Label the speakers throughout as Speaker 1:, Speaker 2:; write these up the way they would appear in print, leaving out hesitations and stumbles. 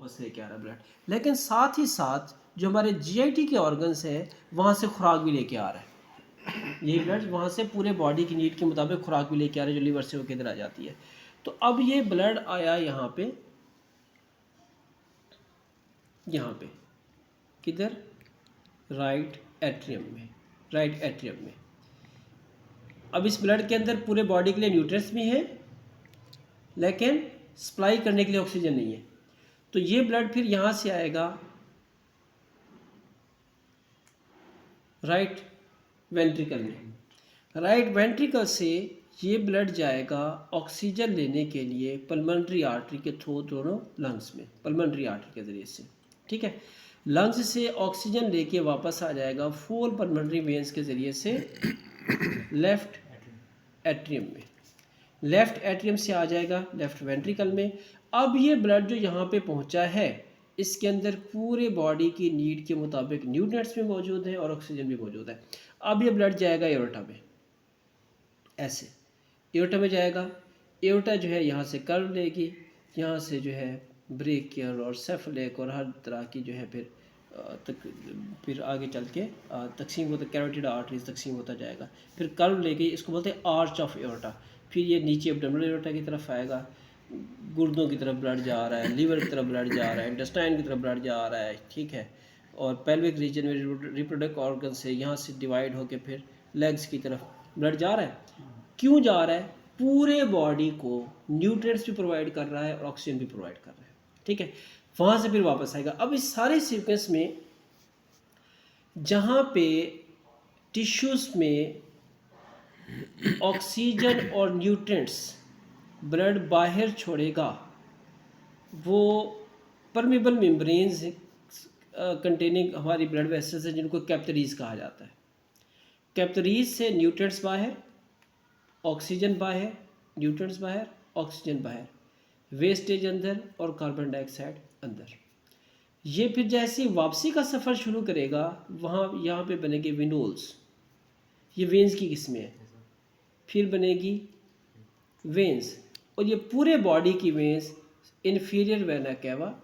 Speaker 1: उससे लेके आ रहा है ब्लड, लेकिन साथ ही साथ जो हमारे जीआईटी के ऑर्गन्स हैं वहाँ से खुराक भी लेके आ रहा है। यही ब्लड वहाँ से पूरे बॉडी की नीड के मुताबिक खुराक भी लेके आ रहा है, जो लीवर से होकर इधर आ जाती है। तो अब ये ब्लड आया यहाँ पे, यहाँ पे किधर, राइट एट्रियम में, राइट एट्रियम में। अब इस ब्लड के अंदर पूरे बॉडी के लिए न्यूट्रिएंट्स भी हैं, लेकिन सप्लाई करने के लिए ऑक्सीजन नहीं है। तो ये ब्लड फिर यहाँ से आएगा राइट वेंट्रिकल में। राइट वेंट्रिकल से ये ब्लड जाएगा ऑक्सीजन लेने के लिए पल्मोनरी आर्टरी के थ्रू दोनों लंग्स में, पल्मोनरी आर्टरी के ज़रिए से, ठीक है। लंग्स से ऑक्सीजन लेके वापस आ जाएगा फुल पल्मोनरी वेन्स के ज़रिए से लेफ़्ट एट्रियम में, लेफ़्ट एट्रियम से आ जाएगा लेफ़्ट वेंट्रिकल में। अब ये ब्लड जो यहाँ पे पहुँचा है, इसके अंदर पूरे बॉडी की नीड के मुताबिक न्यूट्रिएंट्स भी मौजूद हैं और ऑक्सीजन भी मौजूद है। अब ये ब्लड जाएगा एओर्टा में, ऐसे एओर्टा में जाएगा। एओर्टा जो है यहाँ से कर्व लेगी, यहाँ से जो है ब्रेकियर और सेफलेक और हर तरह की जो है फिर आगे चल के तकसीम होता, कैरोटिड आर्टरीज तकसीम होता जाएगा, फिर कर्व लेके, इसको बोलते हैं आर्च ऑफ एओर्टा। फिर ये नीचे एब्डोमिनल एओर्टा की तरफ आएगा, गुर्दों की तरफ ब्लड जा रहा है, लीवर की तरफ ब्लड जा रहा है, इंटेस्टाइन की तरफ ब्लड जा रहा है, ठीक है। और पेल्विक रीजन में रिप्रोडक्टिव ऑर्गन से यहाँ से डिवाइड होकर फिर लेग्स की तरफ ब्लड जा रहा है। क्यों जा रहा है? पूरे बॉडी को न्यूट्रिएंट्स भी प्रोवाइड कर रहा है और ऑक्सीजन भी प्रोवाइड कर रहा है, ठीक है। वहाँ से फिर वापस आएगा। अब इस सारे सीक्वेंस में जहाँ पे टिश्यूज़ में ऑक्सीजन और न्यूट्रिएंट्स ब्लड बाहर छोड़ेगा, वो परमेबल मेम्ब्रेन्स कंटेनिंग हमारी ब्लड वेसल्स है, जिनको कैपिलरीज कहा जाता है। कैपिलरीज से न्यूट्रिएंट्स बाहर, ऑक्सीजन बाहर, न्यूट्रिएंट्स बाहर, ऑक्सीजन बाहर, वेस्टेज अंदर और कार्बन डाइऑक्साइड अंदर। ये फिर जैसे वापसी का सफ़र शुरू करेगा, वहाँ यहाँ पे बनेंगे विनोल्स, ये वेंस की किस्में हैं। फिर बनेगी वेंस, और ये पूरे बॉडी की वेंस इन्फीरियर वेना कैवा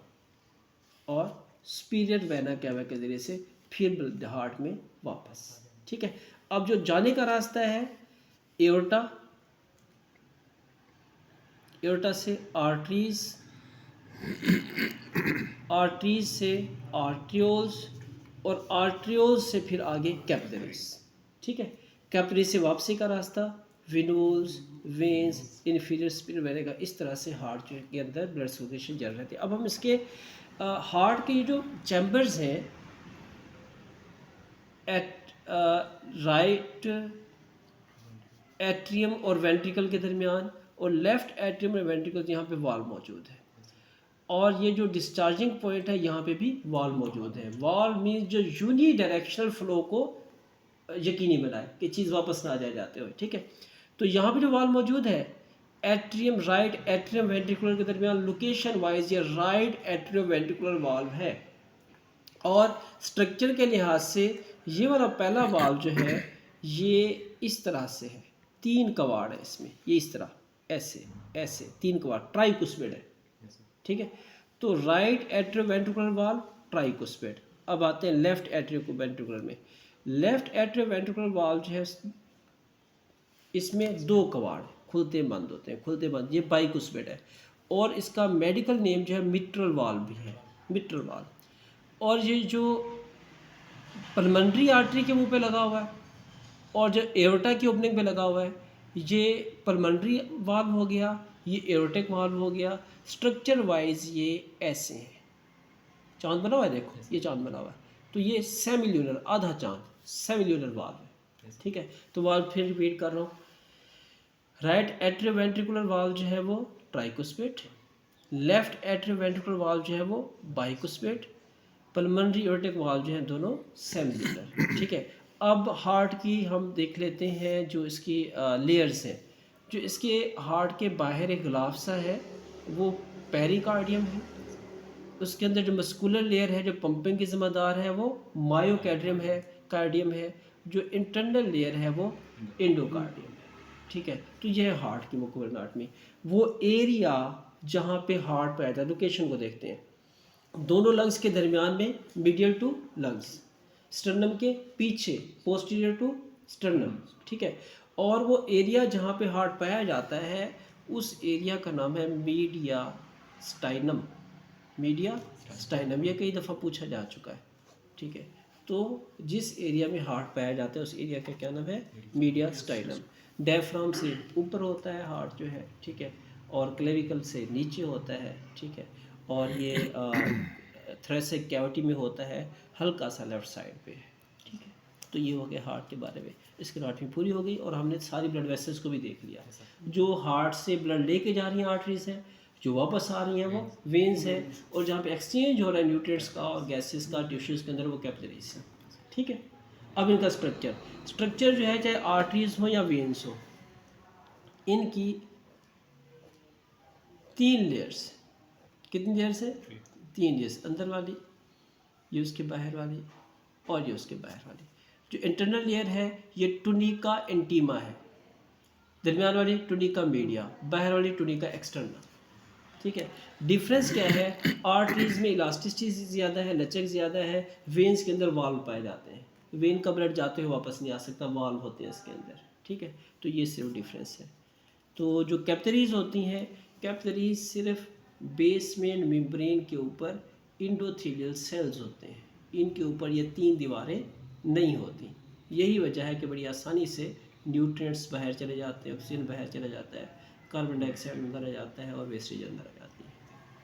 Speaker 1: और सुपीरियर वेना कैवा के ज़रिए से फिर हार्ट में वापस, ठीक है। अब जो जाने का रास्ता है एओर्टा, एओर्टा से आर्टरीज, आर्टरीज से आर्ट्रियोल्स, और आर्ट्रियोल्स से फिर आगे कैपिलरीज, ठीक है। कैपिलरी से वापसी का रास्ता विनोल्स, वेंस, इन्फीरियर सुपीरियर वेना का, इस तरह से हार्ट के अंदर ब्लड सर्कुलेशन जारी रहती है। अब हम इसके हार्ट के जो चैम्बर्स हैं, राइट एट्रियम और वेंट्रिकल के दरमियान, और लेफ़्ट एट्रियम और वेंट्रिकल यहाँ पे वाल्व मौजूद है, और ये जो डिस्चार्जिंग पॉइंट है यहाँ पे भी वाल्व मौजूद है। वाल्व मीन्स जो यूनी डायरेक्शनल फ्लो को यकीनी बनाए कि चीज़ वापस ना आ जाए जाते हुए, ठीक है। तो यहाँ पे जो वाल्व मौजूद है एट्रियम, राइट एट्रियम वेंट्रिकुलर के दरमियान लोकेशन वाइज ये राइट एट्रियम वेंट्रिकुलर वाल्व है। और स्ट्रक्चर के लिहाज से ये वाला पहला वाल्व जो है ये इस तरह से है, 3 कवाड़ है इसमें, ये इस तरह ऐसे ऐसे 3 कवाड़, ट्राइकुस्पिड है, ठीक है। तो राइट एट्रियो वेंट्रिकुलर वाल्व ट्राइकुस्पिड। अब आते हैं लेफ्ट एट्रियो वेंट्रिकुलर में। लेफ्ट एट्रियो वेंट्रिकुलर वाल्व जो है इसमें 2 कवाड़ खुलते बंद होते हैं, खुलते बंद, ये बाइकुस्पिड है। और इसका मेडिकल नेम जो है मिट्रल वाल्व भी है, मिट्रल वाल्व। और ये जो पल्मोनरी आर्टरी के मुंह पे लगा हुआ है और जो एओर्टा की ओपनिंग पे लगा हुआ है, ये पल्मोनरी वाल्व हो गया, ये एओर्टिक वाल्व हो गया। स्ट्रक्चर वाइज ये ऐसे हैं, चांद बना हुआ है, देखो ये चांद बना हुआ है। तो ये सेमिल्यूनर, आधा चांद, सेमिल्यूनर वाल्व है, ठीक है। तो वाल्व फिर रिपीट कर रहा हूँ, राइट एट्रियो वेंट्रिकुलर वाल्व जो है वो ट्राइकुस्पिड, लेफ्ट एट्रियो वेंट्रिकुलर वाल्व जो है वो बाइकुस्पिड, पल्मोनरी एओर्टिक वाल्व जो है दोनों सेमिल्यूनर, ठीक है। अब हार्ट की हम देख लेते हैं जो इसकी लेयर्स हैं। जो इसके हार्ट के बाहर एक ग्लाफ्सा है वो पेरिकार्डियम है, उसके अंदर जो मस्कुलर लेयर है जो पंपिंग की ज़िम्मेदार है वो मायोकार्डियम है, कार्डियम है। जो इंटरनल लेयर है वो एंडोकार्डियम है, ठीक है। तो यह है हार्ट की मुकम्मल एनाटॉमी। वो एरिया जहाँ पे हार्ट पैदा है, लोकेशन को देखते हैं। दोनों लंग्स के दरमियान में मीडियल टू लंग्स, स्टर्नम के पीछे पोस्टीरियर टू स्टर्नम, ठीक है। और वो एरिया जहाँ पे हार्ट पाया जाता है उस एरिया का नाम है मीडिया स्टाइनम। मीडिया स्टाइनम, ये कई दफ़ा पूछा जा चुका है, ठीक है। तो जिस एरिया में हार्ट पाया जाता है उस एरिया का क्या नाम है? मीडिया स्टाइनम। डायफ्राम से ऊपर होता है हार्ट जो है, ठीक है, और क्लेविकल से नीचे होता है, ठीक है। और ये थोरेसिक कैविटी में होता है, हल्का सा लेफ्ट साइड पे है, ठीक है। तो ये हो गया हार्ट के बारे में। इसकी आठवीं पूरी हो गई और हमने सारी ब्लड वेसल्स को भी देख लिया। जो हार्ट से ब्लड लेके जा रही हैं आर्टरीज हैं, जो वापस आ रही हैं वो वेन्स है, और जहाँ पे एक्सचेंज हो रहा है न्यूट्रिएंट्स का और गैसेस का टिश्यूज़ के अंदर वो कैपिलरीज है, ठीक है। अब इनका स्ट्रक्चर जो है, चाहे आर्टरीज हो या वेन्स हो, इनकी 3 लेयर्स। कितनी लेयर्स है? 3 लेयर्स, अंदर वाली, ये उसके बाहर वाली, और ये उसके बाहर वाली। जो इंटरनल लेयर है ये टुनिका इंटीमा है, दरमियान वाली टुनिका मीडिया, बाहर वाली टुनिका एक्सटर्ना, ठीक है। डिफरेंस क्या है? आर्टरीज में इलास्टिसिटी ज़्यादा है, लचक ज़्यादा है, वेन्स के अंदर वाल्व पाए जाते हैं, वेन का ब्लड जाते हुए वापस नहीं आ सकता, वाल्व होते हैं इसके अंदर, ठीक है। तो ये सिर्फ डिफरेंस है। तो जो कैपिलरीज होती हैं, कैपिलरीज सिर्फ बेसमेंट मेम्ब्रेन के ऊपर इंडोथेलियल सेल्स होते हैं, इनके ऊपर ये 3 दीवारें नहीं होती। यही वजह है कि बड़ी आसानी से न्यूट्रिएंट्स बाहर चले जाते हैं, ऑक्सीजन बाहर चला जाता है, कार्बन डाइऑक्साइड अंदर आ जाता है और वेस्टेज अंदर आ जाती है,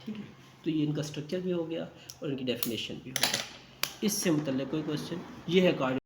Speaker 1: ठीक है। तो ये इनका स्ट्रक्चर भी हो गया और इनकी डेफिनेशन भी हो गया। इससे मुतल्लिक़ कोई क्वेश्चन? ये है कार्डियो